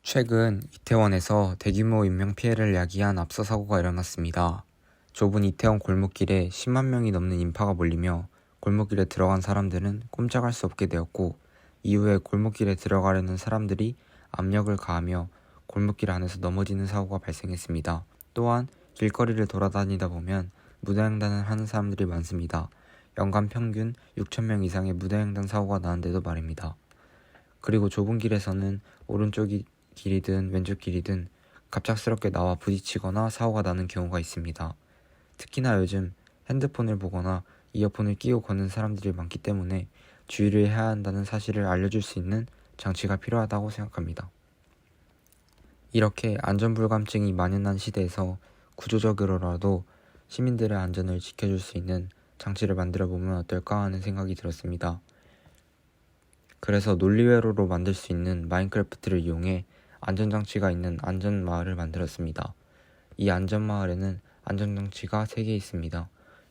최근 이태원에서 대규모 인명피해를 야기한 압사 사고가 일어났습니다. 좁은 이태원 골목길에 10만 명이 넘는 인파가 몰리며 골목길에 들어간 사람들은 꼼짝할 수 없게 되었고, 이후에 골목길에 들어가려는 사람들이 압력을 가하며 골목길 안에서 넘어지는 사고가 발생했습니다. 또한 길거리를 돌아다니다 보면 무단횡단을 하는 사람들이 많습니다. 연간 평균 6천 명 이상의 무단횡단 사고가 나는데도 말입니다. 그리고 좁은 길에서는 오른쪽 길이든 왼쪽 길이든 갑작스럽게 나와 부딪히거나 사고가 나는 경우가 있습니다. 특히나 요즘 핸드폰을 보거나 이어폰을 끼고 걷는 사람들이 많기 때문에 주의를 해야 한다는 사실을 알려줄 수 있는 장치가 필요하다고 생각합니다. 이렇게 안전불감증이 만연한 시대에서 구조적으로라도 시민들의 안전을 지켜줄 수 있는 장치를 만들어 보면 어떨까 하는 생각이 들었습니다. 그래서 논리회로로 만들 수 있는 마인크래프트를 이용해 안전장치가 있는 안전마을을 만들었습니다. 이 안전마을에는 안전장치가 3개 있습니다.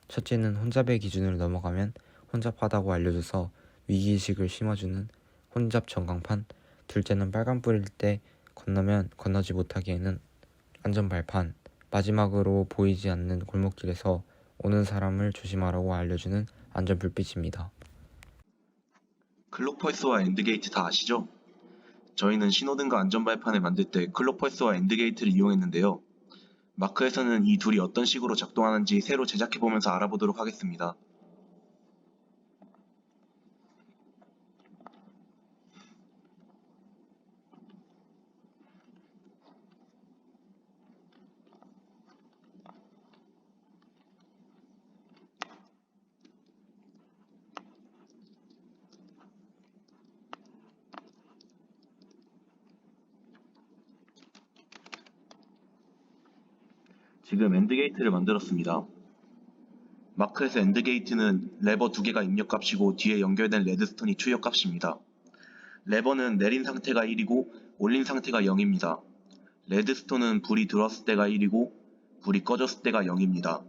첫째는 혼잡의 기준을 넘어가면 혼잡하다고 알려줘서 위기의식을 심어주는 혼잡 전광판, 둘째는 빨간불일 때 건너면 건너지 못하게 하는 안전발판, 마지막으로 보이지 않는 골목길에서 오는 사람을 조심하라고 알려주는 안전불빛입니다. 클록펄스와 엔드게이트 다 아시죠? 저희는 신호등과 안전발판을 만들 때 클록펄스와 엔드게이트를 이용했는데요. 마크에서는 이 둘이 어떤 식으로 작동하는지 새로 제작해보면서 알아보도록 하겠습니다. 지금 엔드게이트를 만들었습니다. 마크에서 엔드게이트는 레버 2개가 입력값이고 뒤에 연결된 레드스톤이 출력값입니다. 레버는 내린 상태가 1이고 올린 상태가 0입니다. 레드스톤은 불이 들어왔을 때가 1이고 불이 꺼졌을 때가 0입니다.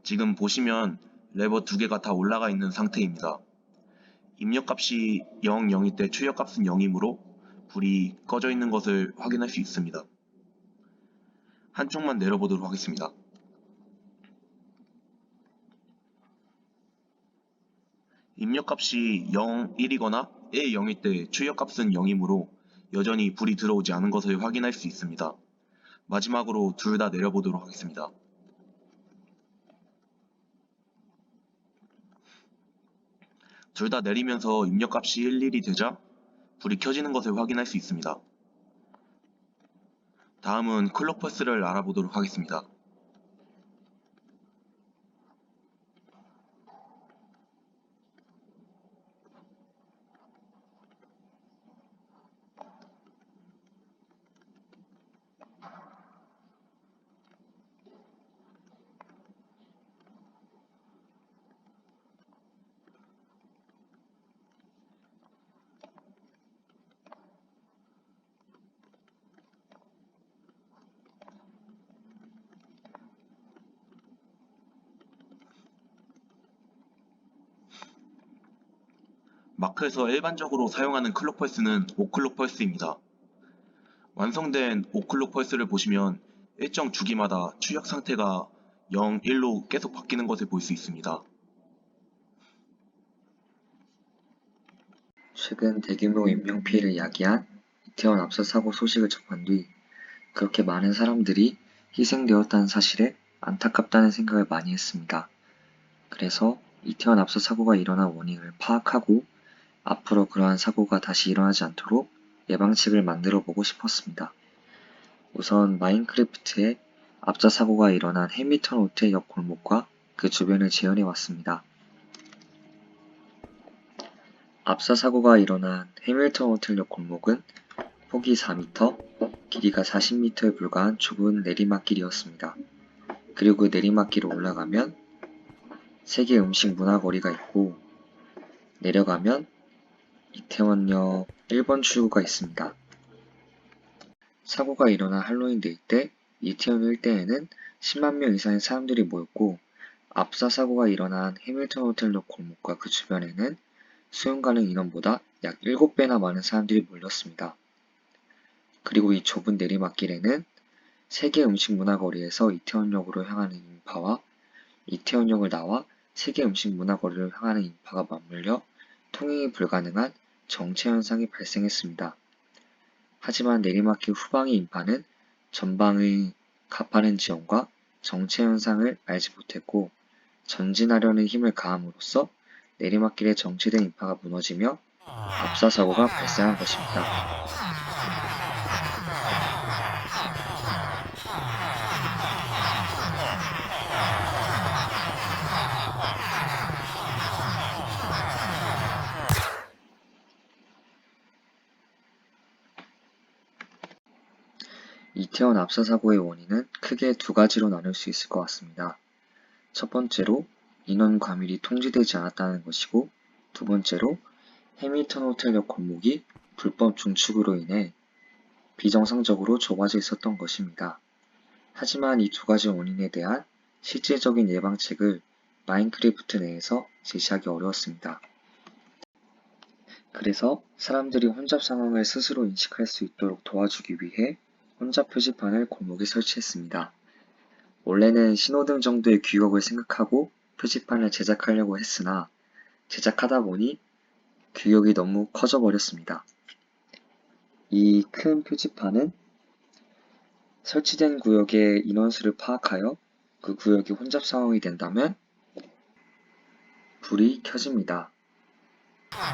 지금 보시면 레버 2개가 다 올라가 있는 상태입니다. 입력값이 0, 0일 때 출력값은 0이므로 불이 꺼져 있는 것을 확인할 수 있습니다. 한쪽만 내려보도록 하겠습니다. 입력값이 0, 1이거나 1, 0일 때 출력값은 0이므로 여전히 불이 들어오지 않은 것을 확인할 수 있습니다. 마지막으로 둘 다 내려보도록 하겠습니다. 둘 다 내리면서 입력값이 1, 1이 되자 불이 켜지는 것을 확인할 수 있습니다. 다음은 클록펄스를 알아보도록 하겠습니다. 마크에서 일반적으로 사용하는 클록펄스는 오클록펄스입니다. 완성된 오클록펄스를 보시면 일정 주기마다 출력 상태가 0, 1로 계속 바뀌는 것을 볼 수 있습니다. 최근 대규모 인명피해를 야기한 이태원 압사 사고 소식을 접한 뒤 그렇게 많은 사람들이 희생되었다는 사실에 안타깝다는 생각을 많이 했습니다. 그래서 이태원 압사 사고가 일어난 원인을 파악하고 앞으로 그러한 사고가 다시 일어나지 않도록 예방책을 만들어 보고 싶었습니다. 우선 마인크래프트에 압사 사고가 일어난 해밀턴 호텔 옆 골목과 그 주변을 재현해 왔습니다. 압사 사고가 일어난 해밀턴 호텔 옆 골목은 폭이 4m, 길이가 40m에 불과한 좁은 내리막길이었습니다. 그리고 내리막길을 올라가면 세계 음식 문화거리가 있고 내려가면 이태원역 1번 출구가 있습니다. 사고가 일어난 할로윈데이 때 이태원 일대에는 10만 명 이상의 사람들이 모였고 압사 사고가 일어난 해밀턴 호텔역 골목과 그 주변에는 수용 가능 인원보다 약 7배나 많은 사람들이 몰렸습니다. 그리고 이 좁은 내리막길에는 세계 음식 문화거리에서 이태원역으로 향하는 인파와 이태원역을 나와 세계 음식 문화거리를 향하는 인파가 맞물려 통행이 불가능한 정체 현상이 발생했습니다. 하지만 내리막길 후방의 인파는 전방의 가파른 지형과 정체 현상을 알지 못했고 전진하려는 힘을 가함으로써 내리막길에 정체된 인파가 무너지며 압사 사고가 발생한 것입니다. 이태원 압사 사고의 원인은 크게 두 가지로 나눌 수 있을 것 같습니다. 첫 번째로 인원 과밀이 통제되지 않았다는 것이고, 두 번째로 해밀턴 호텔역 골목이 불법 중축으로 인해 비정상적으로 좁아져 있었던 것입니다. 하지만 이 두 가지 원인에 대한 실질적인 예방책을 마인크래프트 내에서 제시하기 어려웠습니다. 그래서 사람들이 혼잡 상황을 스스로 인식할 수 있도록 도와주기 위해 혼잡 표지판을 골목에 설치했습니다. 원래는 신호등 정도의 규격을 생각하고 표지판을 제작하려고 했으나 제작하다 보니 규격이 너무 커져 버렸습니다. 이 큰 표지판은 설치된 구역의 인원수를 파악하여 그 구역이 혼잡 상황이 된다면 불이 켜집니다.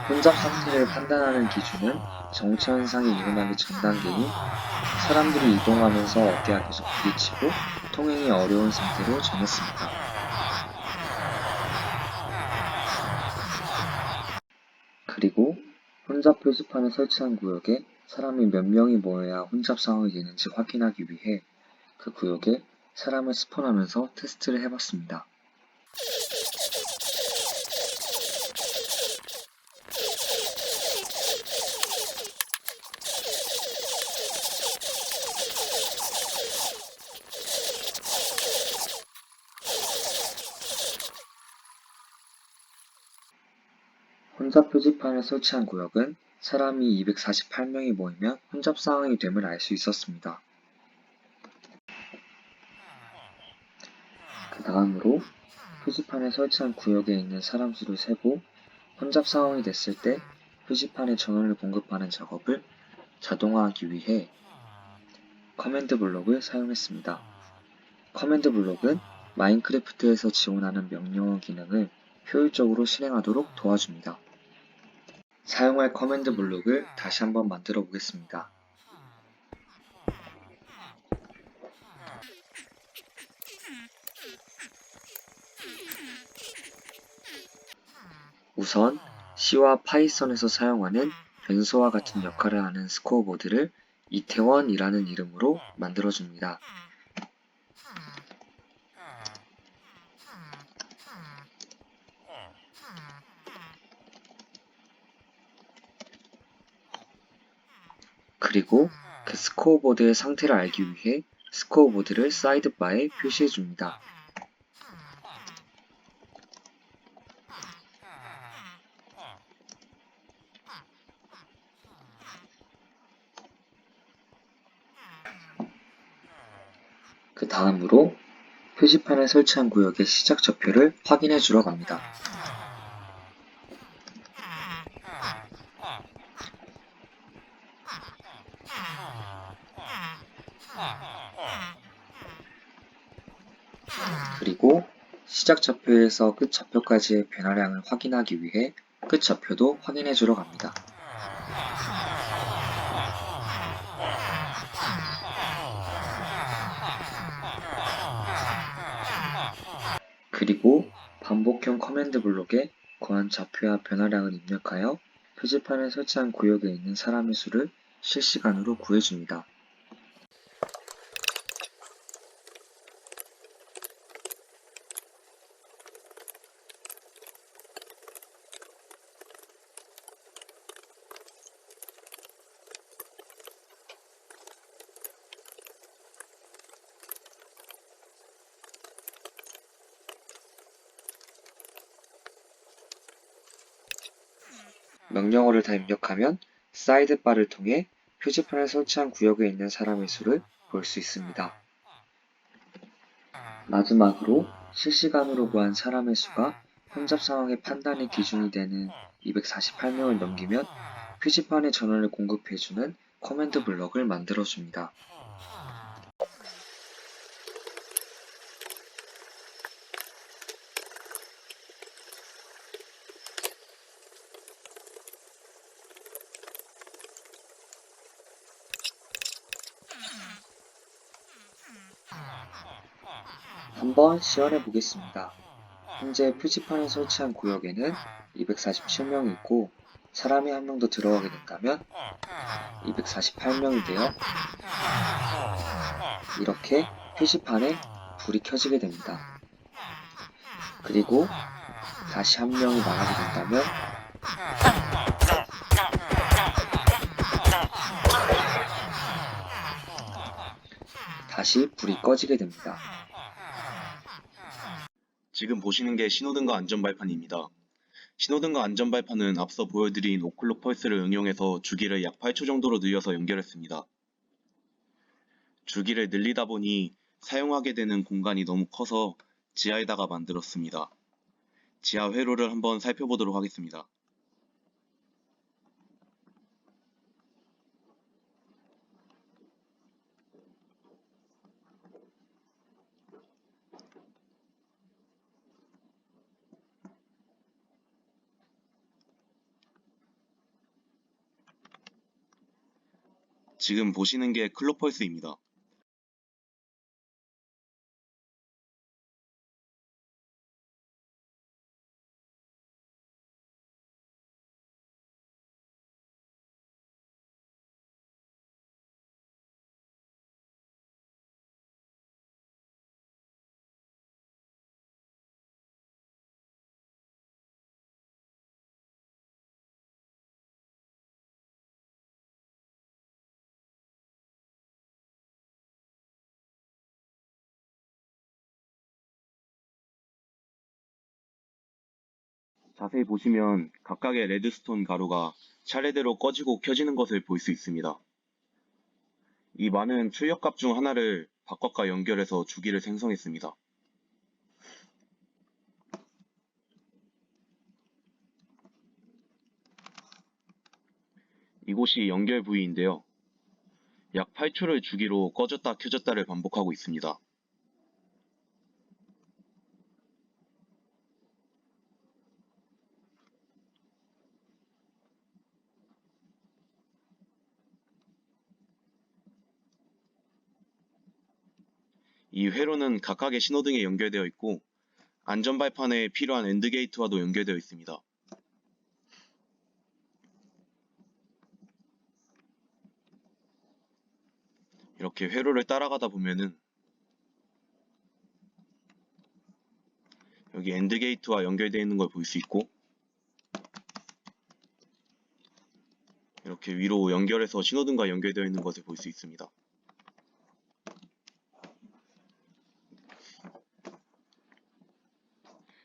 혼잡 상태를 판단하는 기준은 정체 현상이 일어나기 전 단계인 사람들이 이동하면서 어깨가 계속 부딪히고 통행이 어려운 상태로 정했습니다. 그리고 혼잡 표지판을 설치한 구역에 사람이 몇 명이 모여야 혼잡 상황이 되는지 확인하기 위해 그 구역에 사람을 스폰하면서 테스트를 해봤습니다. 혼잡 표지판을 설치한 구역은 사람이 248명이 모이면 혼잡 상황이 됨을 알 수 있었습니다. 그 다음으로 표지판을 설치한 구역에 있는 사람 수를 세고 혼잡 상황이 됐을 때 표지판에 전원을 공급하는 작업을 자동화하기 위해 커맨드 블록을 사용했습니다. 커맨드 블록은 마인크래프트에서 지원하는 명령어 기능을 효율적으로 실행하도록 도와줍니다. 사용할 커맨드 블록을 다시 한번 만들어 보겠습니다. 우선 C와 파이썬에서 사용하는 변수와 같은 역할을 하는 스코어보드를 이태원이라는 이름으로 만들어줍니다. 그리고 그 스코어보드의 상태를 알기 위해 스코어보드를 사이드바에 표시해줍니다. 그 다음으로 표지판을 설치한 구역의 시작 좌표를 확인해 주러 갑니다. 그리고 시작 좌표에서 끝 좌표까지의 변화량을 확인하기 위해 끝 좌표도 확인해 주러 갑니다. 그리고 반복형 커맨드 블록에 구한 좌표와 변화량을 입력하여 표지판을 설치한 구역에 있는 사람의 수를 실시간으로 구해줍니다. 명령어를 다 입력하면 사이드바를 통해 표지판을 설치한 구역에 있는 사람의 수를 볼 수 있습니다. 마지막으로 실시간으로 구한 사람의 수가 혼잡 상황의 판단의 기준이 되는 248명을 넘기면 표지판에 전원을 공급해주는 커맨드 블럭을 만들어줍니다. 한번 시연해 보겠습니다. 현재 표지판을 설치한 구역에는 247명이 있고 사람이 한 명 더 들어가게 된다면 248명이 되어 이렇게 표지판에 불이 켜지게 됩니다. 그리고 다시 한 명이 나가게 된다면 다시 불이 꺼지게 됩니다. 지금 보시는 게 신호등과 안전발판입니다. 신호등과 안전발판은 앞서 보여드린 오클록 펄스를 응용해서 주기를 약 8초 정도로 늘려서 연결했습니다. 주기를 늘리다 보니 사용하게 되는 공간이 너무 커서 지하에다가 만들었습니다. 지하 회로를 한번 살펴보도록 하겠습니다. 지금 보시는 게 클로펄스입니다. 자세히 보시면 각각의 레드스톤 가루가 차례대로 꺼지고 켜지는 것을 볼 수 있습니다. 이 많은 출력값 중 하나를 바깥과 연결해서 주기를 생성했습니다. 이곳이 연결 부위인데요. 약 8초를 주기로 꺼졌다 켜졌다를 반복하고 있습니다. 이 회로는 각각의 신호등에 연결되어 있고 안전발판에 필요한 엔드게이트와도 연결되어 있습니다. 이렇게 회로를 따라가다 보면은 여기 엔드게이트와 연결되어 있는 걸 볼 수 있고 이렇게 위로 연결해서 신호등과 연결되어 있는 것을 볼 수 있습니다.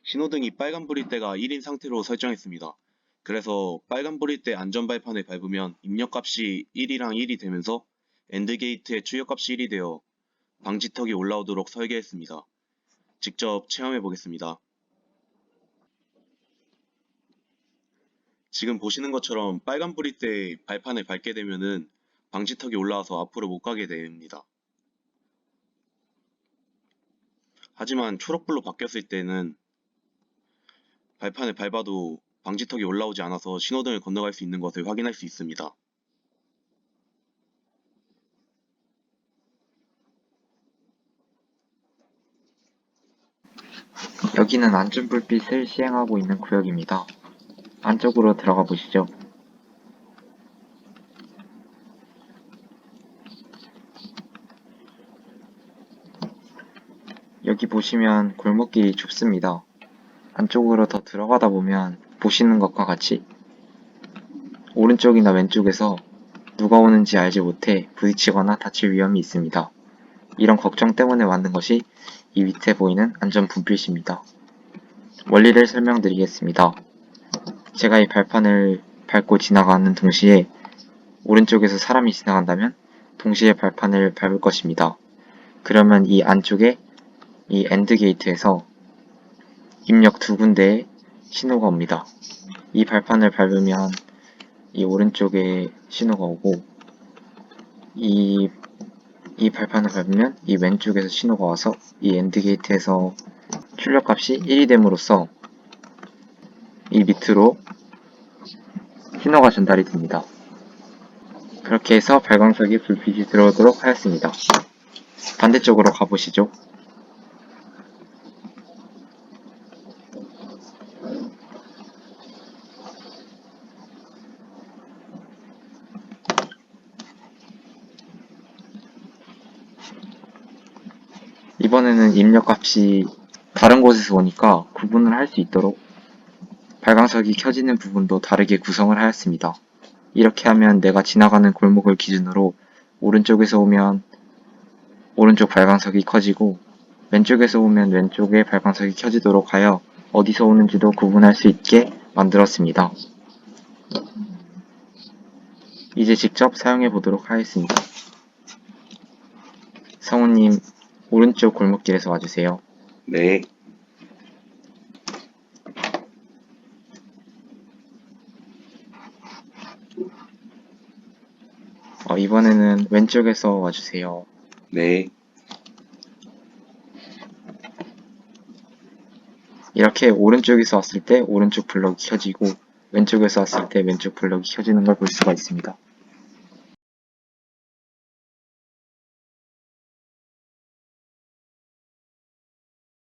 신호등이 빨간불일 때가 1인 상태로 설정했습니다. 그래서 빨간불일 때 안전발판을 밟으면 입력값이 1이랑 1이 되면서 엔드게이트의 출력값이 1이 되어 방지턱이 올라오도록 설계했습니다. 직접 체험해 보겠습니다. 지금 보시는 것처럼 빨간불일 때 발판을 밟게 되면은 방지턱이 올라와서 앞으로 못 가게 됩니다. 하지만 초록불로 바뀌었을 때는 발판을 밟아도 방지턱이 올라오지 않아서 신호등을 건너갈 수 있는 것을 확인할 수 있습니다. 여기는 안전불빛을 시행하고 있는 구역입니다. 안쪽으로 들어가 보시죠. 여기 보시면 골목길이 좁습니다. 안쪽으로 더 들어가다 보면 보시는 것과 같이 오른쪽이나 왼쪽에서 누가 오는지 알지 못해 부딪히거나 다칠 위험이 있습니다. 이런 걱정 때문에 만든 것이 이 밑에 보이는 안전불빛입니다. 원리를 설명드리겠습니다. 제가 이 발판을 밟고 지나가는 동시에 오른쪽에서 사람이 지나간다면 동시에 발판을 밟을 것입니다. 그러면 이 안쪽에 이 엔드 게이트에서 입력 두 군데에 신호가 옵니다. 이 발판을 밟으면 이 오른쪽에 신호가 오고 이 발판을 밟으면 이 왼쪽에서 신호가 와서 이 엔드 게이트에서 출력값이 1이 됨으로써 이 밑으로 신호가 전달이 됩니다. 그렇게 해서 발광석이 불빛이 들어오도록 하였습니다. 반대쪽으로 가보시죠. 이번에는 입력값이 다른 곳에서 오니까 구분을 할 수 있도록 발광석이 켜지는 부분도 다르게 구성을 하였습니다. 이렇게 하면 내가 지나가는 골목을 기준으로 오른쪽에서 오면 오른쪽 발광석이 켜지고 왼쪽에서 오면 왼쪽의 발광석이 켜지도록 하여 어디서 오는지도 구분할 수 있게 만들었습니다. 이제 직접 사용해 보도록 하겠습니다. 성우님, 오른쪽 골목길에서 와주세요. 네. 이번에는 왼쪽에서 와주세요. 네. 이렇게 오른쪽에서 왔을 때 오른쪽 블럭이 켜지고 왼쪽에서 왔을 때 왼쪽 블럭이 켜지는 걸 볼 수가 있습니다.